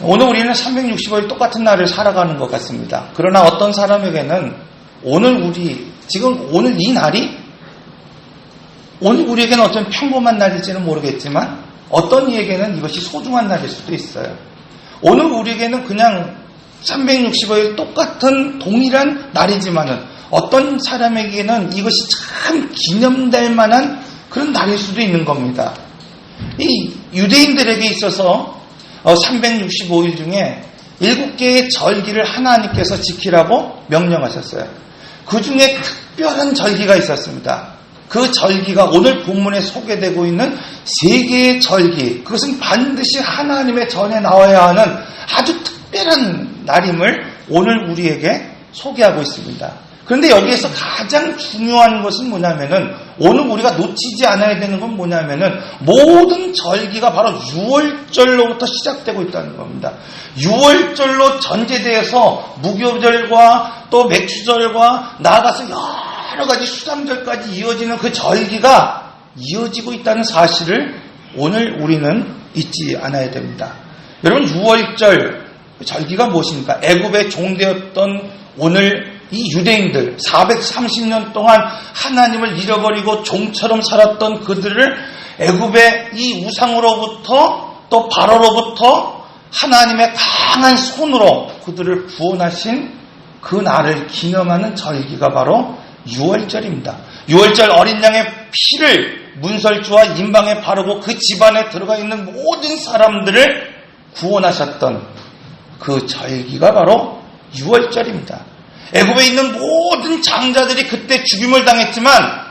오늘 우리는 365일 똑같은 날을 살아가는 것 같습니다. 그러나 어떤 사람에게는 오늘 이 날이 오늘 우리에게는 어떤 평범한 날일지는 모르겠지만 어떤 이에게는 이것이 소중한 날일 수도 있어요. 오늘 우리에게는 그냥 365일 똑같은 동일한 날이지만은 어떤 사람에게는 이것이 참 기념될 만한 그런 날일 수도 있는 겁니다. 이 유대인들에게 있어서 365일 중에 7개의 절기를 하나님께서 지키라고 명령하셨어요. 그 중에 특별한 절기가 있었습니다. 그 절기가 오늘 본문에 소개되고 있는 3개의 절기, 그것은 반드시 하나님의 전에 나와야 하는 아주 특별한 날임을 오늘 우리에게 소개하고 있습니다. 그런데 여기에서 가장 중요한 것은 뭐냐면은 오늘 우리가 놓치지 않아야 되는 건 뭐냐면은 모든 절기가 바로 유월절로부터 시작되고 있다는 겁니다. 유월절로 전제되어서 무교절과 또 맥추절과 나아가서 여러 가지 수장절까지 이어지는 그 절기가 이어지고 있다는 사실을 오늘 우리는 잊지 않아야 됩니다. 여러분, 유월절 절기가 무엇입니까? 애굽의 종되었던 오늘 이 유대인들 430년 동안 하나님을 잃어버리고 종처럼 살았던 그들을 애굽의 이 우상으로부터 또 바로로부터 하나님의 강한 손으로 그들을 구원하신 그 날을 기념하는 절기가 바로 유월절입니다. 유월절 어린 양의 피를 문설주와 임방에 바르고 그 집안에 들어가 있는 모든 사람들을 구원하셨던 그 절기가 바로 유월절입니다. 애굽에 있는 모든 장자들이 그때 죽임을 당했지만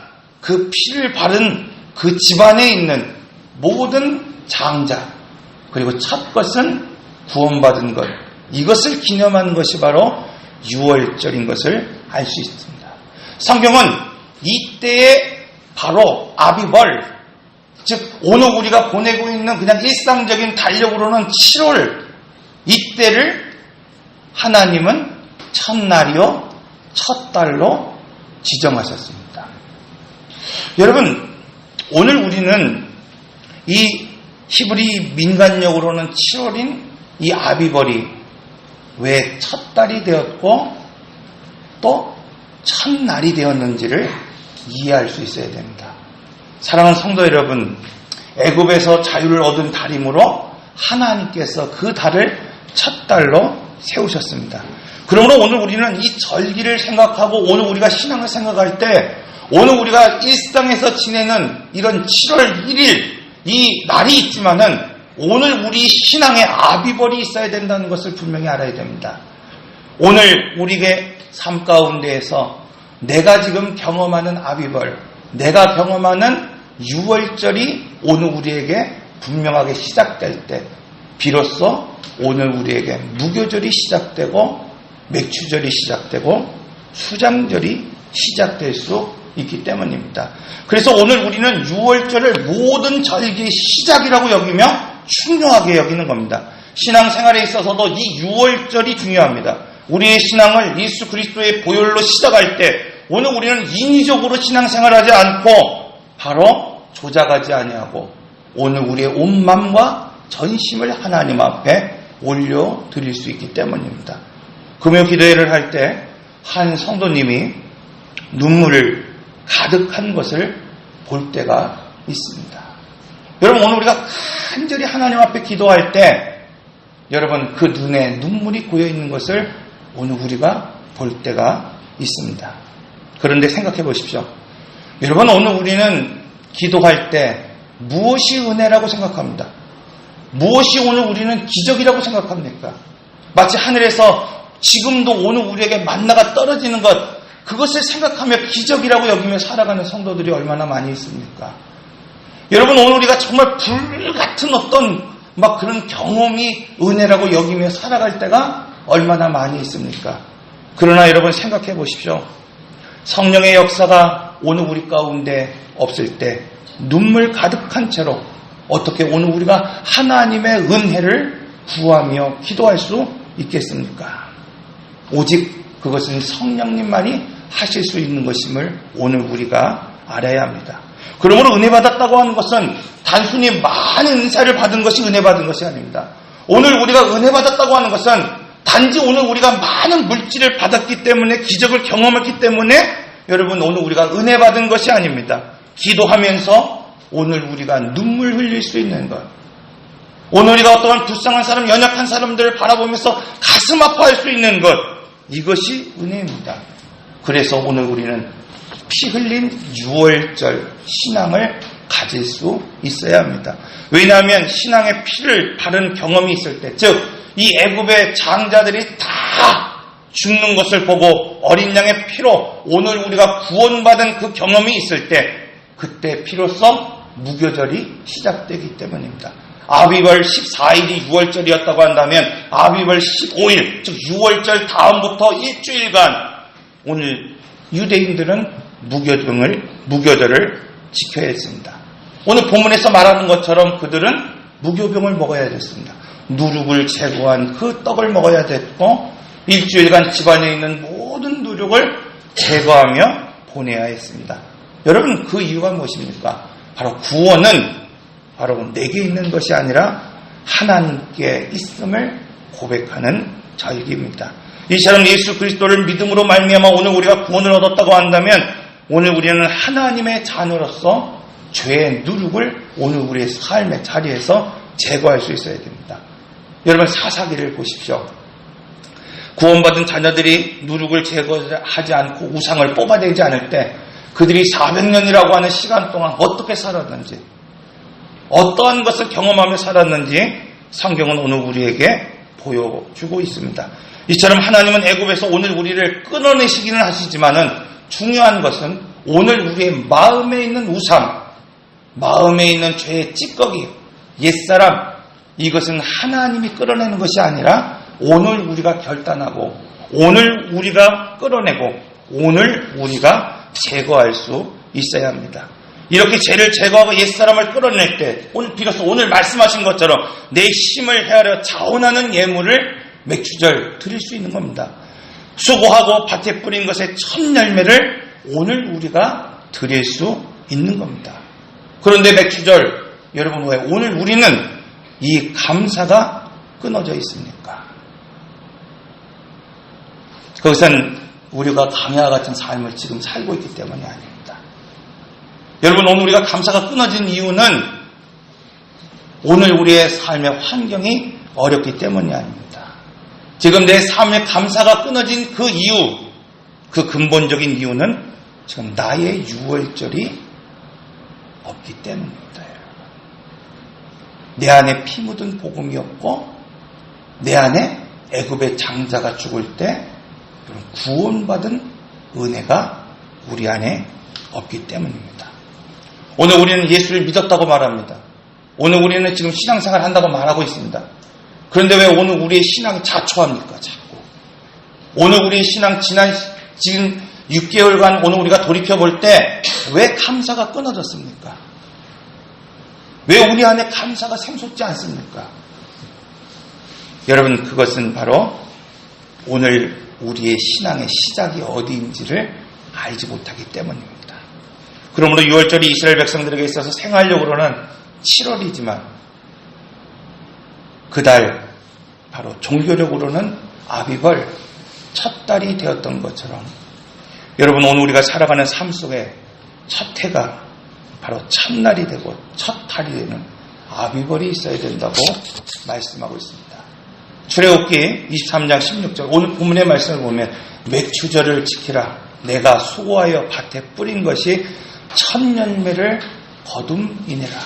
그 피를 바른 그 집안에 있는 모든 장자, 그리고 첫 것은 구원받은 것, 이것을 기념하는 것이 바로 유월절인 것을 알 수 있습니다. 성경은 이때에 바로 아비벌, 즉 오늘 우리가 보내고 있는 그냥 일상적인 달력으로는 7월, 이때를 하나님은 첫날이요 첫 달로 지정하셨습니다. 여러분, 오늘 우리는 이 히브리 민간력으로는 7월인 이 아비벌이 왜 첫 달이 되었고 또 첫날이 되었는지를 이해할 수 있어야 됩니다. 사랑하는 성도 여러분, 애굽에서 자유를 얻은 달이므로 하나님께서 그 달을 첫 달로 세우셨습니다. 그러므로 오늘 우리는 이 절기를 생각하고 오늘 우리가 신앙을 생각할 때 오늘 우리가 일상에서 지내는 이런 7월 1일 이 날이 있지만은 오늘 우리 신앙에 아비벌이 있어야 된다는 것을 분명히 알아야 됩니다. 오늘 우리의 삶 가운데에서 내가 지금 경험하는 아비벌, 내가 경험하는 유월절이 오늘 우리에게 분명하게 시작될 때 비로소 오늘 우리에게 무교절이 시작되고 맥추절이 시작되고 수장절이 시작될 수 있기 때문입니다. 그래서 오늘 우리는 유월절을 모든 절기의 시작이라고 여기며 중요하게 여기는 겁니다. 신앙생활에 있어서도 이 유월절이 중요합니다. 우리의 신앙을 예수 그리스도의 보혈로 시작할 때 오늘 우리는 인위적으로 신앙생활하지 않고 바로 조작하지 아니하고 오늘 우리의 온 마음과 전심을 하나님 앞에 올려드릴 수 있기 때문입니다. 금요 기도회를 할 때 한 성도님이 눈물을 가득한 것을 볼 때가 있습니다. 여러분, 오늘 우리가 간절히 하나님 앞에 기도할 때 여러분 그 눈에 눈물이 고여있는 것을 오늘 우리가 볼 때가 있습니다. 그런데 생각해 보십시오. 여러분, 오늘 우리는 기도할 때 무엇이 은혜라고 생각합니다? 무엇이 오늘 우리는 기적이라고 생각합니까? 마치 하늘에서 지금도 오늘 우리에게 만나가 떨어지는 것, 그것을 생각하며 기적이라고 여기며 살아가는 성도들이 얼마나 많이 있습니까? 여러분, 오늘 우리가 정말 불같은 어떤 그런 경험이 은혜라고 여기며 살아갈 때가 얼마나 많이 있습니까? 그러나 여러분 생각해 보십시오. 성령의 역사가 오늘 우리 가운데 없을 때 눈물 가득한 채로 어떻게 오늘 우리가 하나님의 은혜를 구하며 기도할 수 있겠습니까? 오직 그것은 성령님만이 하실 수 있는 것임을 오늘 우리가 알아야 합니다. 그러므로 은혜 받았다고 하는 것은 단순히 많은 은사를 받은 것이 은혜 받은 것이 아닙니다. 오늘 우리가 은혜 받았다고 하는 것은 단지 오늘 우리가 많은 물질을 받았기 때문에, 기적을 경험했기 때문에 여러분 오늘 우리가 은혜 받은 것이 아닙니다. 기도하면서 오늘 우리가 눈물 흘릴 수 있는 것, 오늘 우리가 어떠한 불쌍한 사람, 연약한 사람들을 바라보면서 가슴 아파할 수 있는 것, 이것이 은혜입니다. 그래서 오늘 우리는 피 흘린 유월절 신앙을 가질 수 있어야 합니다. 왜냐하면 신앙의 피를 바른 경험이 있을 때, 즉 이 애굽의 장자들이 다 죽는 것을 보고 어린 양의 피로 오늘 우리가 구원받은 그 경험이 있을 때, 그때 비로소 무교절이 시작되기 때문입니다. 아비벌 14일이 6월절이었다고 한다면 아비벌 15일, 즉 6월절 다음부터 일주일간 오늘 유대인들은 무교절을 지켜야 했습니다. 오늘 본문에서 말하는 것처럼 그들은 무교병을 먹어야 됐습니다. 누룩을 제거한 그 떡을 먹어야 됐고, 일주일간 집안에 있는 모든 누룩을 제거하며 보내야 했습니다. 여러분, 그 이유가 무엇입니까? 바로 구원은 바로 내게 있는 것이 아니라 하나님께 있음을 고백하는 절기입니다. 이처럼 예수 그리스도를 믿음으로 말미암아 오늘 우리가 구원을 얻었다고 한다면, 오늘 우리는 하나님의 자녀로서 죄의 누룩을 오늘 우리의 삶의 자리에서 제거할 수 있어야 됩니다. 여러분, 사사기를 보십시오. 구원받은 자녀들이 누룩을 제거하지 않고 우상을 뽑아내지 않을 때 그들이 400년이라고 하는 시간 동안 어떻게 살았는지, 어떠한 것을 경험하며 살았는지 성경은 오늘 우리에게 보여주고 있습니다. 이처럼 하나님은 애굽에서 오늘 우리를 끊어내시기는 하시지만은 중요한 것은 오늘 우리의 마음에 있는 우상, 마음에 있는 죄의 찌꺼기, 옛사람, 이것은 하나님이 끌어내는 것이 아니라 오늘 우리가 결단하고 오늘 우리가 끌어내고 오늘 우리가 제거할 수 있어야 합니다. 이렇게 죄를 제거하고 옛사람을 끌어낼 때 오늘 비로소 오늘 말씀하신 것처럼 내 힘을 헤아려 자원하는 예물을 맥주절 드릴 수 있는 겁니다. 수고하고 밭에 뿌린 것의 첫 열매를 오늘 우리가 드릴 수 있는 겁니다. 그런데 맥주절, 여러분, 왜 오늘 우리는 이 감사가 끊어져 있습니까? 그것은 우리가 강야와 같은 삶을 지금 살고 있기 때문이 아닙니다. 여러분, 오늘 우리가 감사가 끊어진 이유는 오늘 우리의 삶의 환경이 어렵기 때문이 아닙니다. 지금 내 삶의 감사가 끊어진 그 이유, 그 근본적인 이유는 지금 나의 유월절이 없기 때문입니다. 내 안에 피 묻은 복음이 없고 내 안에 애굽의 장자가 죽을 때 구원받은 은혜가 우리 안에 없기 때문입니다. 오늘 우리는 예수를 믿었다고 말합니다. 오늘 우리는 지금 신앙생활 한다고 말하고 있습니다. 그런데 왜 오늘 우리의 신앙이 자초합니까? 자꾸. 오늘 우리의 신앙 지금 6개월간 오늘 우리가 돌이켜볼 때 왜 감사가 끊어졌습니까? 왜 우리 안에 감사가 샘솟지 않습니까? 여러분, 그것은 바로 오늘 우리의 신앙의 시작이 어디인지를 알지 못하기 때문입니다. 그러므로 6월절이 이스라엘 백성들에게 있어서 생활력으로는 7월이지만 그달 바로 종교력으로는 아비벌 첫 달이 되었던 것처럼, 여러분, 오늘 우리가 살아가는 삶 속에 첫 해가 바로 첫날이 되고 첫 달이 되는 아비벌이 있어야 된다고 말씀하고 있습니다. 출애굽기 23장 16절, 오늘 본문의 말씀을 보면 맥주절을 지키라, 내가 수고하여 밭에 뿌린 것이 첫 열매를 거둠이니라.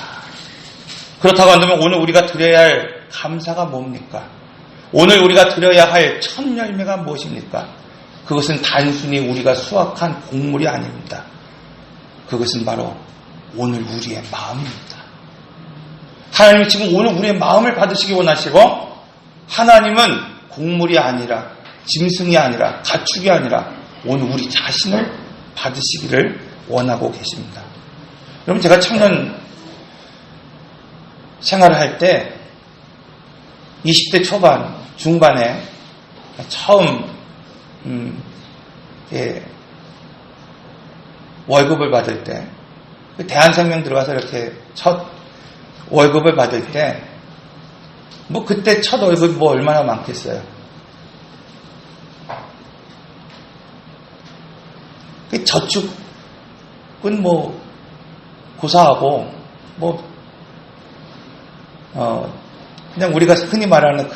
그렇다고 한다면 오늘 우리가 드려야 할 감사가 뭡니까? 오늘 우리가 드려야 할 첫 열매가 무엇입니까? 그것은 단순히 우리가 수확한 곡물이 아닙니다. 그것은 바로 오늘 우리의 마음입니다. 하나님이 지금 오늘 우리의 마음을 받으시기 원하시고, 하나님은 곡물이 아니라 짐승이 아니라 가축이 아니라 오늘 우리 자신을 받으시기를 원하고 계십니다. 여러분, 제가 청년 생활을 할 때 20대 초반, 중반에 처음 월급을 받을 때, 대한생명 들어가서 이렇게 첫 월급을 받을 때 뭐 그때 첫 월급이 뭐 얼마나 많겠어요. 그 저축은 뭐 고사하고 뭐 그냥 우리가 흔히 말하는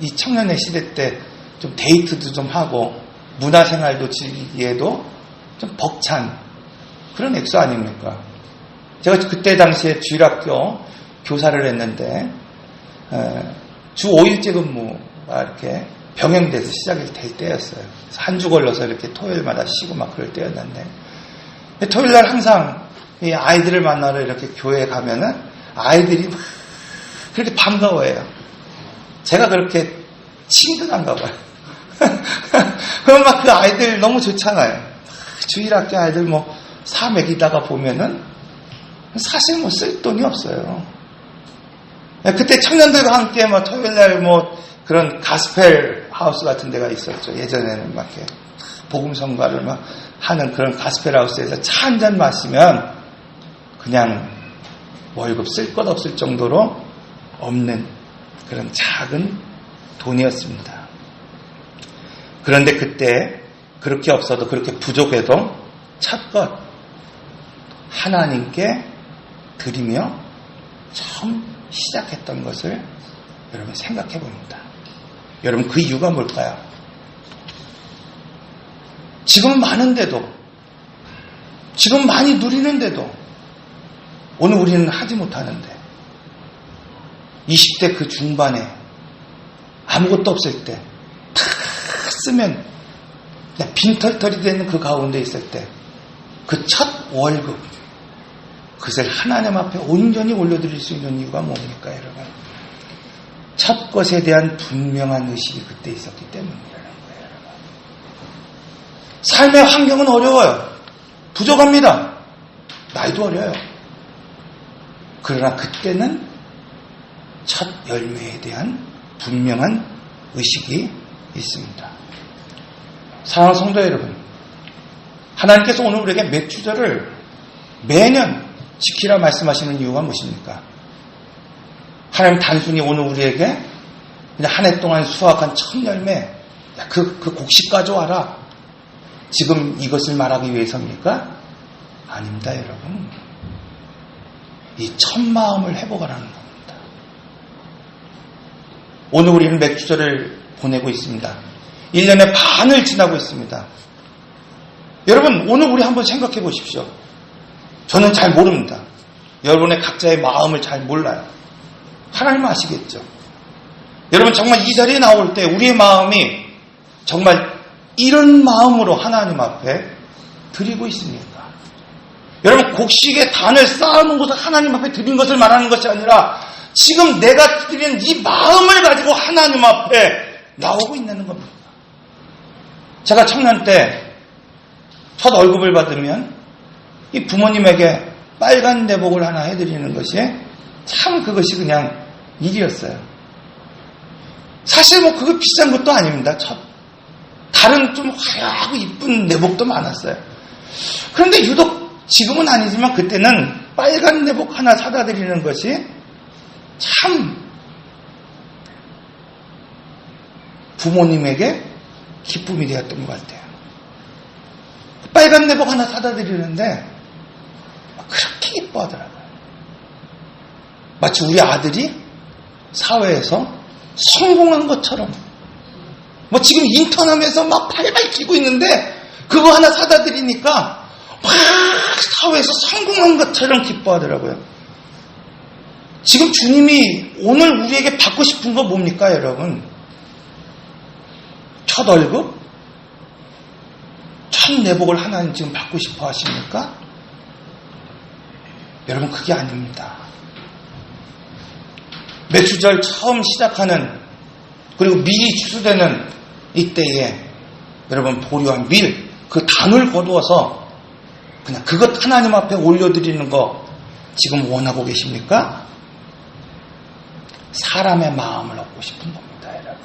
이 청년의 시대 때 좀 데이트도 좀 하고 문화생활도 즐기기에도 좀 벅찬 그런 액수 아닙니까? 제가 그때 당시에 주일학교 교사를 했는데 주 5일제 근무가 이렇게 병행돼서 시작이 될 때였어요. 그래서 한 주 걸러서 이렇게 토요일마다 쉬고 막 그럴 때였는데 토요일날 항상 이 아이들을 만나러 이렇게 교회에 가면은 아이들이 막 그렇게 반가워해요. 제가 그렇게 친근한가 봐요. 그럼 막 그 아이들 너무 좋잖아요. 주일학교 아이들 뭐 사 먹이다가 보면은 사실 뭐 쓸 돈이 없어요. 그때 청년들과 함께 뭐 토요일날 뭐 그런 가스펠 하우스 같은 데가 있었죠. 예전에는 막 이렇게 복음 성가를 막 하는 그런 가스펠 하우스에서 차 한 잔 마시면 그냥 월급 쓸 것 없을 정도로 없는 그런 작은 돈이었습니다. 그런데 그때 그렇게 없어도 그렇게 부족해도 첫것 하나님께 드리며 처음 시작했던 것을 여러분 생각해 봅니다. 여러분 그 이유가 뭘까요? 지금 많은데도 지금 많이 누리는데도 오늘 우리는 하지 못하는데 20대 그 중반에 아무것도 없을 때 탁 쓰면 빈털털이 되는 그 가운데 있을 때 그 첫 월급 그것을 하나님 앞에 온전히 올려드릴 수 있는 이유가 뭡니까 여러분? 첫 것에 대한 분명한 의식이 그때 있었기 때문이라는 거예요. 여러분. 삶의 환경은 어려워요. 부족합니다. 나이도 어려요. 그러나 그때는 첫 열매에 대한 분명한 의식이 있습니다. 사랑하는 성도 여러분, 하나님께서 오늘 우리에게 맥주절을 매년 지키라 말씀하시는 이유가 무엇입니까? 하나님 단순히 오늘 우리에게 그냥 한 해 동안 수확한 첫 열매, 그 곡식 가져와라. 지금 이것을 말하기 위해서입니까? 아닙니다, 여러분. 이 첫 마음을 회복하라는 겁니다. 오늘 우리는 맥주절을 보내고 있습니다. 1년의 반을 지나고 있습니다. 여러분, 오늘 우리 한번 생각해 보십시오. 저는 잘 모릅니다. 여러분의 각자의 마음을 잘 몰라요. 하나님은 아시겠죠. 여러분 정말 이 자리에 나올 때 우리의 마음이 정말 이런 마음으로 하나님 앞에 드리고 있습니까? 여러분 곡식의 단을 쌓아놓은 것을 하나님 앞에 드린 것을 말하는 것이 아니라 지금 내가 드리는 이 마음을 가지고 하나님 앞에 나오고 있는 겁니다. 제가 청년 때 첫 월급을 받으면 이 부모님에게 빨간 내복을 하나 해드리는 것이 참 그것이 그냥 일이었어요. 사실 뭐 그거 비싼 것도 아닙니다. 다른 좀 화려하고 이쁜 내복도 많았어요. 그런데 유독 지금은 아니지만 그때는 빨간 내복 하나 사다 드리는 것이 참 부모님에게 기쁨이 되었던 것 같아요. 빨간 내복 하나 사다 드리는데 그렇게 기뻐하더라고요. 마치 우리 아들이 사회에서 성공한 것처럼 뭐 지금 인턴하면서 막 팔팔 뛰고 있는데 그거 하나 사다 드리니까 막 사회에서 성공한 것처럼 기뻐하더라고요. 지금 주님이 오늘 우리에게 받고 싶은 거 뭡니까 여러분? 첫 월급? 첫 내복을 하나님 지금 받고 싶어 하십니까? 여러분 그게 아닙니다. 매주절 처음 시작하는 그리고 밀이 추수되는 이때에 여러분 보류한 밀, 그 단을 거두어서 그냥 그것 하나님 앞에 올려드리는 거 지금 원하고 계십니까? 사람의 마음을 얻고 싶은 겁니다, 여러분.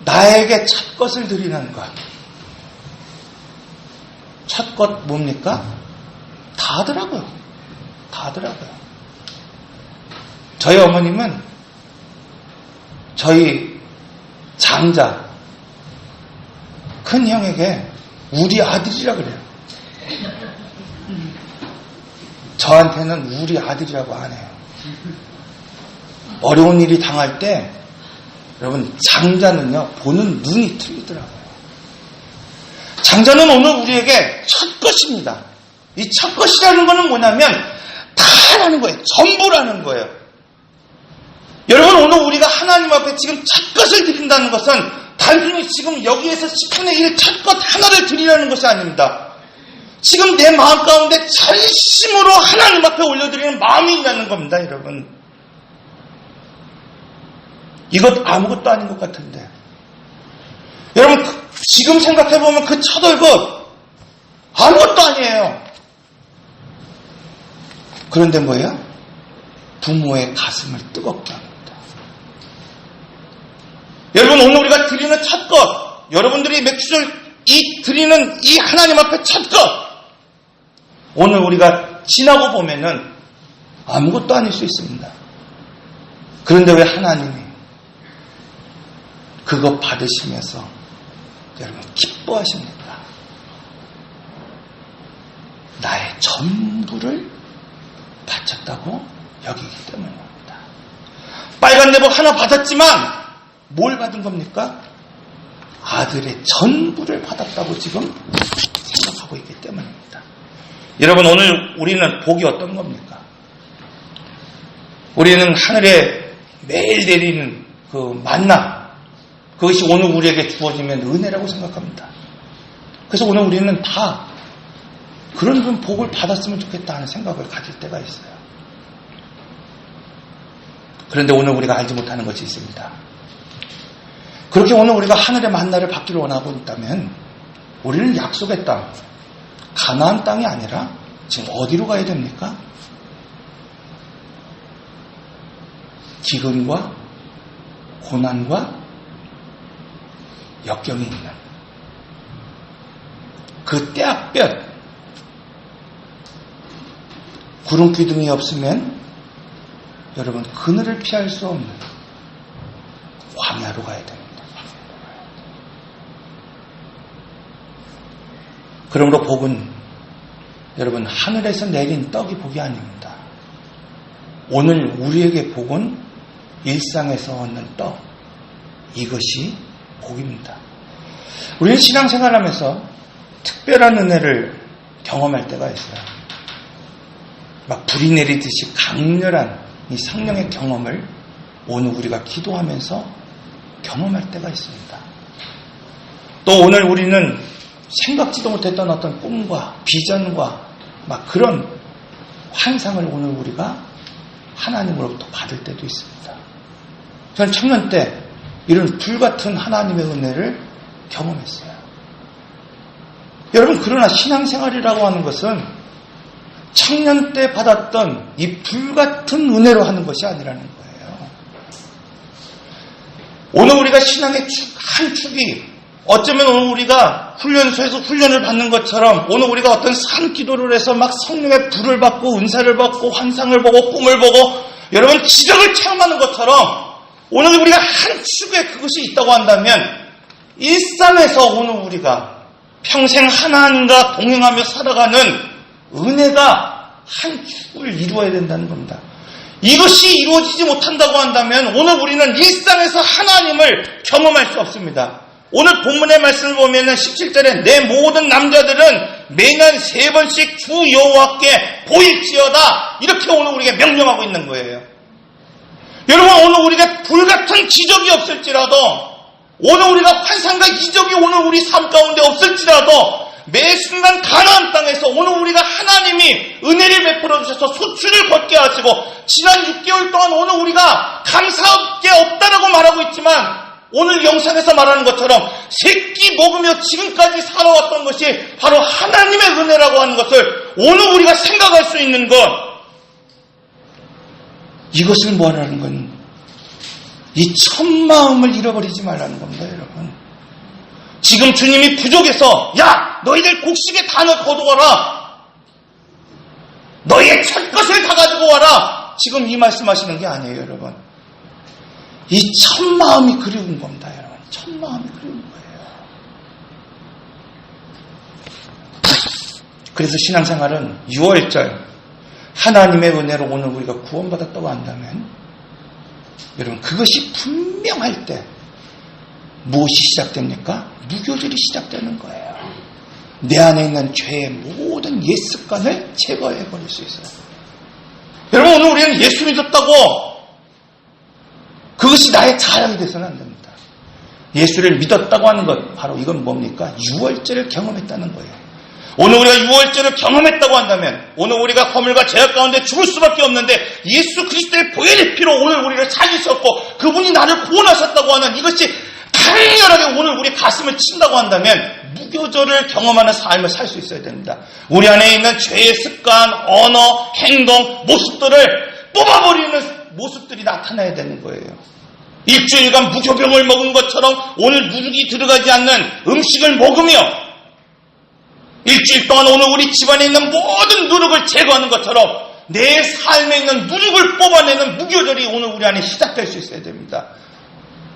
나에게 첫 것을 드리는 것. 첫 것 뭡니까? 다 하더라고요. 다 하더라고요. 저희 어머님은 저희 장자 큰 형에게 우리 아들이라 그래요. 저한테는 우리 아들이라고 안 해요. 어려운 일이 당할 때 여러분 장자는요 보는 눈이 틀리더라고요. 장자는 오늘 우리에게 첫 것입니다. 이 첫 것이라는 것은 뭐냐면 다라는 거예요. 전부라는 거예요. 여러분 오늘 우리가 하나님 앞에 지금 첫 것을 드린다는 것은 단순히 지금 여기에서 10분의 1 첫 것 하나를 드리라는 것이 아닙니다. 지금 내 마음 가운데 전심으로 하나님 앞에 올려드리는 마음이 있다는 겁니다. 여러분 이것 아무것도 아닌 것 같은데 여러분 지금 생각해보면 그 첫 월급 아무것도 아니에요. 그런데 뭐예요? 부모의 가슴을 뜨겁게 합니다. 여러분 오늘 우리가 드리는 첫 것, 여러분들이 맥주를 드리는 이 하나님 앞에 첫 것, 오늘 우리가 지나고 보면은 아무것도 아닐 수 있습니다. 그런데 왜 하나님이 그거 받으시면서 여러분 기뻐하십니까? 나의 전부를 바쳤다고 여기기 때문입니다. 빨간 내복 하나 받았지만 뭘 받은 겁니까? 아들의 전부를 받았다고 지금 생각하고 있기 때문입니다. 여러분 오늘 우리는 복이 어떤 겁니까? 우리는 하늘에 매일 내리는 그 만나, 그것이 오늘 우리에게 주어지면 은혜라고 생각합니다. 그래서 오늘 우리는 다 그런 복을 받았으면 좋겠다 하는 생각을 가질 때가 있어요. 그런데 오늘 우리가 알지 못하는 것이 있습니다. 그렇게 오늘 우리가 하늘의 만나를 받기를 원하고 있다면 우리는 약속의 땅, 가나안 땅이 아니라 지금 어디로 가야 됩니까? 기근과 고난과 역경이 있는 그 떼약볕, 구름 기둥이 없으면 여러분 그늘을 피할 수 없는 광야로 가야 됩니다. 그러므로 복은 여러분 하늘에서 내린 떡이 복이 아닙니다. 오늘 우리에게 복은 일상에서 얻는 떡, 이것이 복입니다. 우리는 신앙생활하면서 특별한 은혜를 경험할 때가 있어요. 막 불이 내리듯이 강렬한 이 성령의 경험을 오늘 우리가 기도하면서 경험할 때가 있습니다. 또 오늘 우리는 생각지도 못했던 어떤 꿈과 비전과 막 그런 환상을 오늘 우리가 하나님으로부터 받을 때도 있습니다. 저는 청년 때 이런 불같은 하나님의 은혜를 경험했어요. 여러분 그러나 신앙생활이라고 하는 것은 청년 때 받았던 이 불같은 은혜로 하는 것이 아니라는 거예요. 오늘 우리가 신앙의 한 축이 어쩌면 오늘 우리가 훈련소에서 훈련을 받는 것처럼 오늘 우리가 어떤 산 기도를 해서 막 성령의 불을 받고 은사를 받고 환상을 보고 꿈을 보고 여러분 지적을 체험하는 것처럼 오늘 우리가 한 축에 그것이 있다고 한다면 일상에서 오늘 우리가 평생 하나님과 동행하며 살아가는 은혜가 한 축을 이루어야 된다는 겁니다. 이것이 이루어지지 못한다고 한다면 오늘 우리는 일상에서 하나님을 경험할 수 없습니다. 오늘 본문의 말씀을 보면 17절에 내 모든 남자들은 매년 3번씩 주 여호와께 보일지어다 이렇게 오늘 우리에게 명령하고 있는 거예요. 여러분 오늘 우리가 불같은 기적이 없을지라도 오늘 우리가 환상과 이적이 오늘 우리 삶 가운데 없을지라도 매 순간 가나안 땅에서 오늘 우리가 하나님이 은혜를 베풀어 주셔서 소출을 걷게 하시고 지난 6개월 동안 오늘 우리가 감사할 게 없다라고 말하고 있지만 오늘 영상에서 말하는 것처럼 새끼 먹으며 지금까지 살아왔던 것이 바로 하나님의 은혜라고 하는 것을 오늘 우리가 생각할 수 있는 것, 이것을 뭐라는 건 이 첫마음을 잃어버리지 말라는 겁니다. 여러분 지금 주님이 부족해서 야 너희들 곡식의 단을 거두어라, 너희의 첫 것을 다 가지고 와라, 지금 이 말씀하시는 게 아니에요, 여러분. 이 첫 마음이 그리운 겁니다, 여러분. 첫 마음이 그리운 거예요. 그래서 신앙생활은 6월절 하나님의 은혜로 오늘 우리가 구원받았다고 한다면 여러분 그것이 분명할 때 무엇이 시작됩니까? 무교절이 시작되는 거예요. 내 안에 있는 죄의 모든 옛 습관을 제거해버릴 수 있어요. 여러분 오늘 우리는 예수 믿었다고 그것이 나의 자랑이 돼서는 안 됩니다. 예수를 믿었다고 하는 것 바로 이건 뭡니까? 6월절을 경험했다는 거예요. 오늘 우리가 6월절을 경험했다고 한다면 오늘 우리가 허물과 죄악 가운데 죽을 수밖에 없는데 예수 그리스도의 보혈의 피로 오늘 우리를 찾으셨고 그분이 나를 구원하셨다고 하는 이것이 강렬하게 오늘 우리 가슴을 친다고 한다면 무교절을 경험하는 삶을 살 수 있어야 됩니다. 우리 안에 있는 죄의 습관, 언어, 행동, 모습들을 뽑아버리는 모습들이 나타나야 되는 거예요. 일주일간 무교병을 먹은 것처럼 오늘 누룩이 들어가지 않는 음식을 먹으며 일주일 동안 오늘 우리 집안에 있는 모든 누룩을 제거하는 것처럼 내 삶에 있는 누룩을 뽑아내는 무교절이 오늘 우리 안에 시작될 수 있어야 됩니다.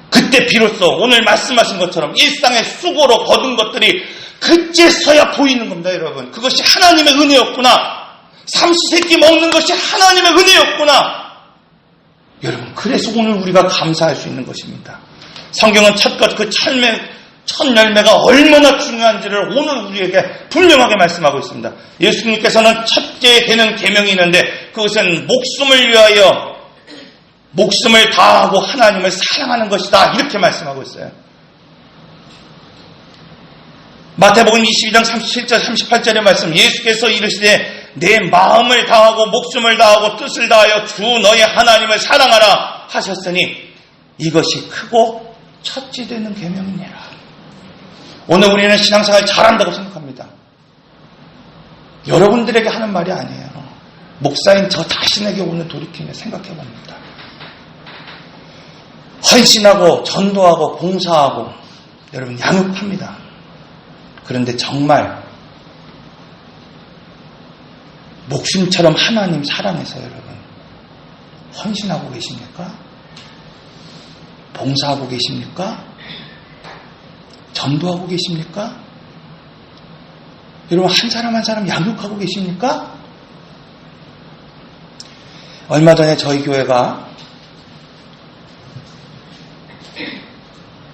그때 비로소 오늘 말씀하신 것처럼 일상의 수고로 거둔 것들이 그제서야 보이는 겁니다, 여러분. 그것이 하나님의 은혜였구나. 삼시세끼 먹는 것이 하나님의 은혜였구나. 여러분, 그래서 오늘 우리가 감사할 수 있는 것입니다. 성경은 첫 열매가 얼마나 중요한지를 오늘 우리에게 분명하게 말씀하고 있습니다. 예수님께서는 첫째 되는 계명이 있는데 그것은 목숨을 위하여 목숨을 다하고 하나님을 사랑하는 것이다. 이렇게 말씀하고 있어요. 마태복음 22장 37절 38절의 말씀 예수께서 이르시되 내 마음을 다하고 목숨을 다하고 뜻을 다하여 주 너의 하나님을 사랑하라 하셨으니 이것이 크고 첫째 되는 계명이니라. 오늘 우리는 신앙생활 잘한다고 생각합니다. 여러분들에게 하는 말이 아니에요. 목사인 저 자신에게 오늘 돌이키며 생각해봅니다. 헌신하고 전도하고 봉사하고 여러분 양육합니다. 그런데 정말 목숨처럼 하나님 사랑해서 여러분 헌신하고 계십니까? 봉사하고 계십니까? 전도하고 계십니까? 여러분 한 사람 한 사람 양육하고 계십니까? 얼마 전에 저희 교회가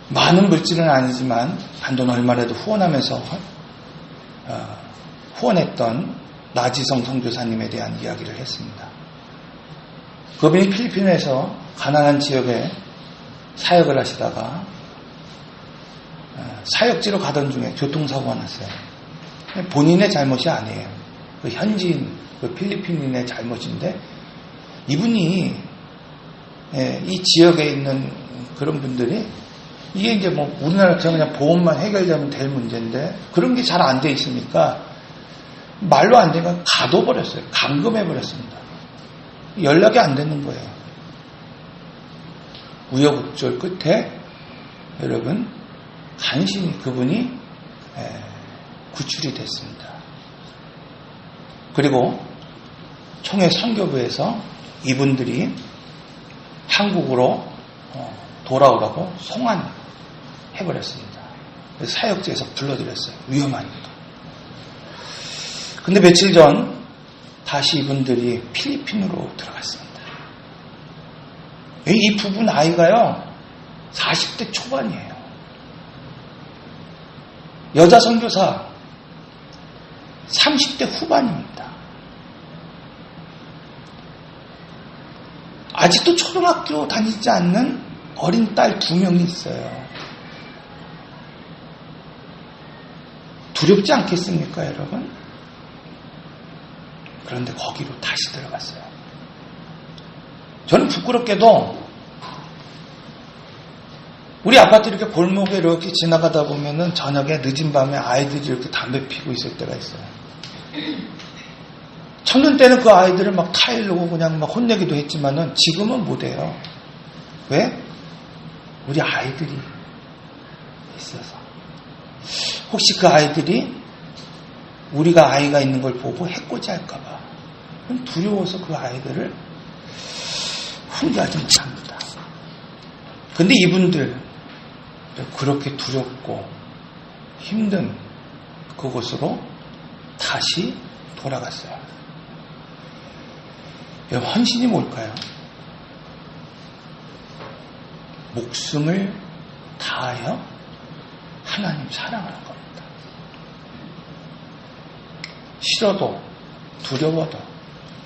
많은 물질은 아니지만 한돈 얼마라도 후원하면서 후원했던 나지성 선교사님에 대한 이야기를 했습니다. 그분이 필리핀에서 가난한 지역에 사역을 하시다가 사역지로 가던 중에 교통사고가 났어요. 본인의 잘못이 아니에요. 그 현지인, 그 필리핀인의 잘못인데 이분이 이 지역에 있는 그런 분들이 이게 이제 뭐 우리나라처럼 그냥 보험만 해결되면 될 문제인데 그런 게 잘 안 돼 있으니까 말로 안 되니까 가둬버렸어요. 감금해버렸습니다. 연락이 안 되는 거예요. 우여곡절 끝에 여러분 간신히 그분이 구출이 됐습니다. 그리고 총회 선교부에서 이분들이 한국으로 돌아오라고 송환해버렸습니다. 사역지에서 불러드렸어요. 위험하니까. 근데 며칠 전 다시 이분들이 필리핀으로 들어갔습니다. 이 부부 나이가요 40대 초반이에요. 여자 선교사 30대 후반입니다. 아직도 초등학교 다니지 않는 어린 딸 2명이 있어요. 두렵지 않겠습니까, 여러분? 그런데 거기로 다시 들어갔어요. 저는 부끄럽게도 우리 아파트 이렇게 골목에 이렇게 지나가다 보면은 저녁에 늦은 밤에 아이들이 이렇게 담배 피고 있을 때가 있어요. 청년 때는 그 아이들을 막 타일르고 그냥 막 혼내기도 했지만은 지금은 못해요. 왜? 우리 아이들이 있어서. 혹시 그 아이들이 우리가 아이가 있는 걸 보고 해코지 할까봐 두려워서 그 아이들을 훈계하지 못합니다. 근데 이분들 그렇게 두렵고 힘든 그곳으로 다시 돌아갔어요. 여러분, 헌신이 뭘까요? 목숨을 다하여 하나님 사랑하는 겁니다. 싫어도 두려워도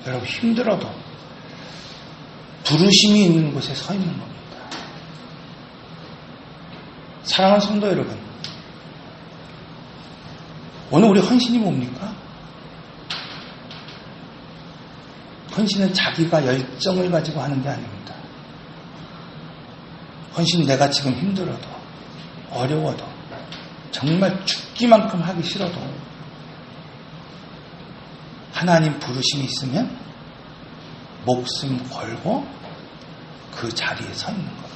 여러분 힘들어도 부르심이 있는 곳에 서 있는 겁니다. 사랑하는 성도 여러분, 오늘 우리 헌신이 뭡니까? 헌신은 자기가 열정을 가지고 하는 게 아닙니다. 헌신 내가 지금 힘들어도 어려워도 정말 죽기만큼 하기 싫어도 하나님 부르심이 있으면 목숨 걸고 그 자리에 서 있는 겁니다.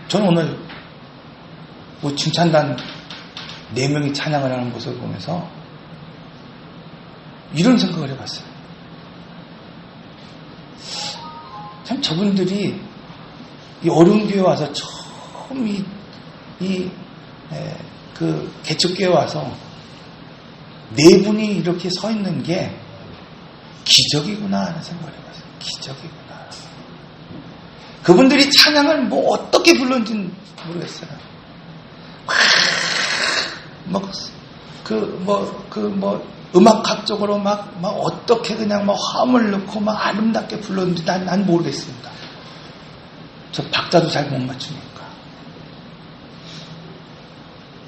저는 오늘 칭찬단 4명이 찬양을 하는 모습을 보면서 이런 생각을 해봤어요. 참 저분들이 이 어려운 교회 와서 처음 그 개척교회 와서 4분이 이렇게 서 있는 게 기적이구나 하는 생각을 해봤어요. 기적이구나. 그분들이 찬양을 뭐 어떻게 불렀는지는 모르겠어요. 음악학적으로 막 어떻게 그냥 막 화음을 넣고 막 아름답게 불렀는지 난 모르겠습니다. 저 박자도 잘 못 맞추니까.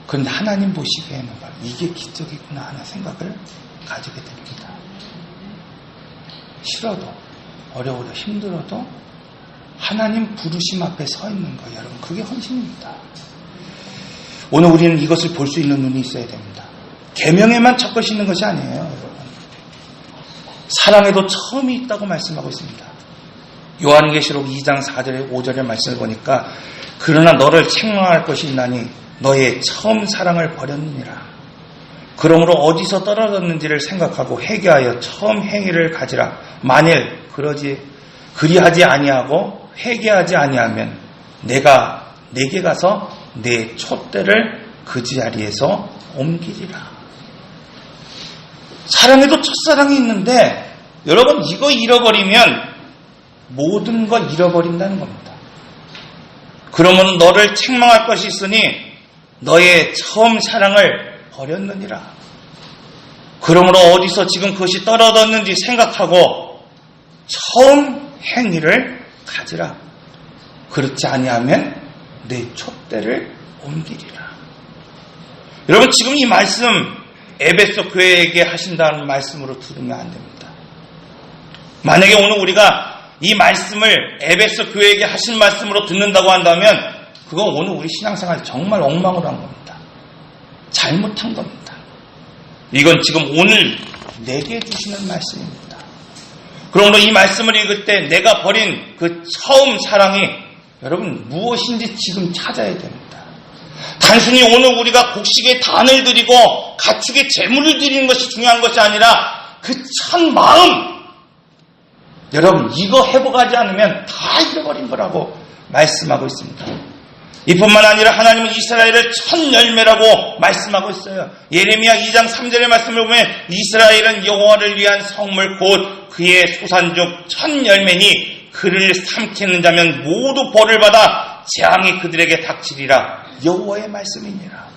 그런데 하나님 보시기에는 이게 기적이구나 하는 생각을 가지게 됩니다. 싫어도 어려워도 힘들어도 하나님 부르심 앞에 서 있는 거, 여러분, 그게 헌신입니다. 오늘 우리는 이것을 볼 수 있는 눈이 있어야 됩니다. 계명에만 첫 것이 있는 것이 아니에요, 여러분. 사랑에도 처음이 있다고 말씀하고 있습니다. 요한계시록 2장 4절에 5절의 말씀을 보니까 그러나 너를 책망할 것이 있나니 너의 처음 사랑을 버렸느니라. 그러므로 어디서 떨어졌는지를 생각하고 회개하여 처음 행위를 가지라. 만일 그리하지 아니하고 회개하지 아니하면 내가 내게 가서 내 촛대를 그 자리에서 옮기리라. 사랑에도 첫사랑이 있는데 여러분, 이거 잃어버리면 모든 걸 잃어버린다는 겁니다. 그러면 너를 책망할 것이 있으니 너의 처음 사랑을 버렸느니라. 그러므로 어디서 지금 그것이 떨어졌는지 생각하고 처음 행위를 가지라. 그렇지 아니하면 내 촛대를 옮기리라. 여러분, 지금 이 말씀 에베소 교회에게 하신다는 말씀으로 들으면 안 됩니다. 만약에 오늘 우리가 이 말씀을 에베소 교회에게 하신 말씀으로 듣는다고 한다면 그건 오늘 우리 신앙생활 정말 엉망으로 한 겁니다. 잘못한 겁니다. 이건 지금 오늘 내게 주시는 말씀입니다. 그러므로 이 말씀을 읽을 때 내가 버린 그 처음 사랑이 여러분 무엇인지 지금 찾아야 됩니다. 단순히 오늘 우리가 곡식에 단을 드리고 가축에 제물을 드리는 것이 중요한 것이 아니라 그 참 마음, 여러분 이거 회복하지 않으면 다 잃어버린 거라고 말씀하고 있습니다. 이뿐만 아니라 하나님은 이스라엘을 첫 열매라고 말씀하고 있어요. 예레미야 2장 3절의 말씀을 보면 이스라엘은 여호와를 위한 성물 곧 그의 소산족 첫 열매니 그를 삼키는 자면 모두 벌을 받아 재앙이 그들에게 닥치리라. 여호와의 말씀이니라.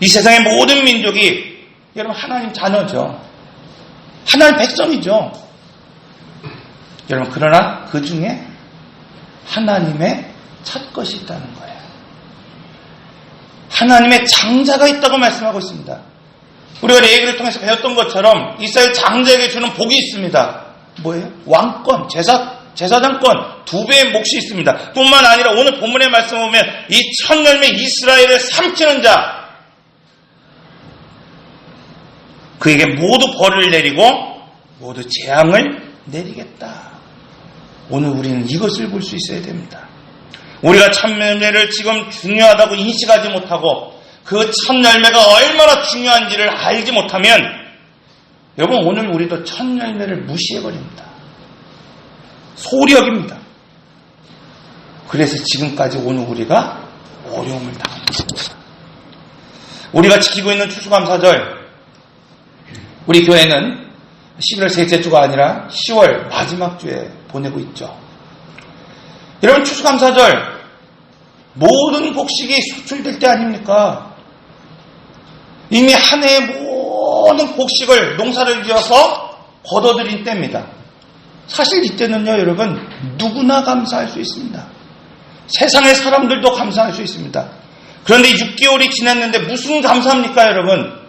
이 세상의 모든 민족이 여러분 하나님 자녀죠. 하나님 백성이죠. 여러분 그러나 그 중에 하나님의 첫 것이 있다는 거예요. 하나님의 장자가 있다고 말씀하고 있습니다. 우리가 레위기를 통해서 배웠던 것처럼 이스라엘 장자에게 주는 복이 있습니다. 뭐예요? 왕권, 제사장권 2배의 몫이 있습니다. 뿐만 아니라 오늘 본문의 말씀을 보면 이 첫 열매 이스라엘을 삼키는 자, 그에게 모두 벌을 내리고 모두 재앙을 내리겠다. 오늘 우리는 이것을 볼 수 있어야 됩니다. 우리가 첫 열매를 지금 중요하다고 인식하지 못하고 그 첫 열매가 얼마나 중요한지를 알지 못하면 여러분, 오늘 우리도 첫 열매를 무시해버립니다. 소홀히 여깁니다. 그래서 지금까지 오늘 우리가 어려움을 당하고 있습니다. 우리가 지키고 있는 추수감사절, 우리 교회는 11월 셋째 주가 아니라 10월 마지막 주에 보내고 있죠. 여러분, 추수감사절 모든 곡식이 수출될 때 아닙니까? 이미 한 해의 모든 곡식을 농사를 지어서 거둬들인 때입니다. 사실 이때는요, 여러분, 누구나 감사할 수 있습니다. 세상의 사람들도 감사할 수 있습니다. 그런데 6개월이 지났는데 무슨 감사합니까, 여러분?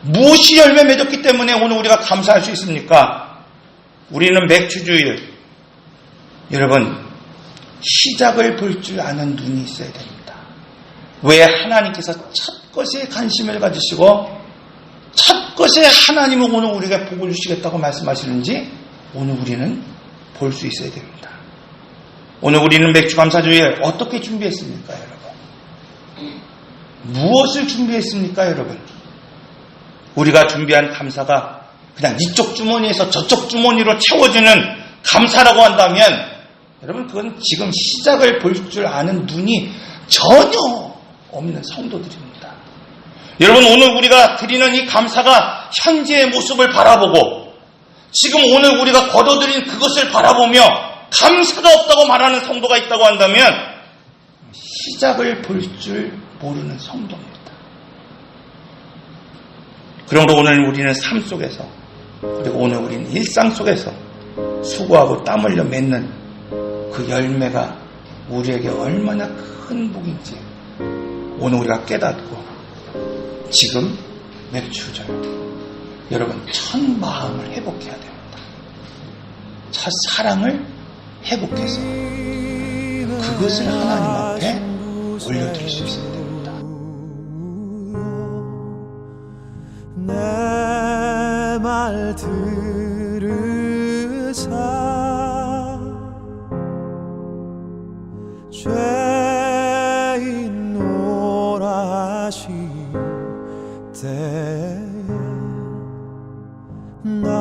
무엇이 열매 맺었기 때문에 오늘 우리가 감사할 수 있습니까? 우리는 맥주주일, 여러분, 시작을 볼 줄 아는 눈이 있어야 됩니다. 왜 하나님께서 첫 것에 관심을 가지시고 첫 것에 하나님은 오늘 우리에게 복을 주시겠다고 말씀하시는지 오늘 우리는 볼 수 있어야 됩니다. 오늘 우리는 맥주감사주일 어떻게 준비했습니까, 여러분? 무엇을 준비했습니까, 여러분? 우리가 준비한 감사가 그냥 이쪽 주머니에서 저쪽 주머니로 채워지는 감사라고 한다면 여러분, 그건 지금 시작을 볼 줄 아는 눈이 전혀 없는 성도들입니다. 여러분, 오늘 우리가 드리는 이 감사가 현재의 모습을 바라보고 지금 오늘 우리가 거둬들인 그것을 바라보며 감사가 없다고 말하는 성도가 있다고 한다면 시작을 볼 줄 모르는 성도입니다. 그러므로 오늘 우리는 삶 속에서, 그리고 오늘 우리는 일상 속에서 수고하고 땀 흘려 맺는 그 열매가 우리에게 얼마나 큰 복인지 오늘 우리가 깨닫고 지금 맥주절, 여러분, 첫 마음을 회복해야 됩니다. 첫 사랑을 회복해서 그것을 하나님 앞에 올려드릴 수 있어야 됩니다. 내 말 들으사 죄인 오라 하실 때에 나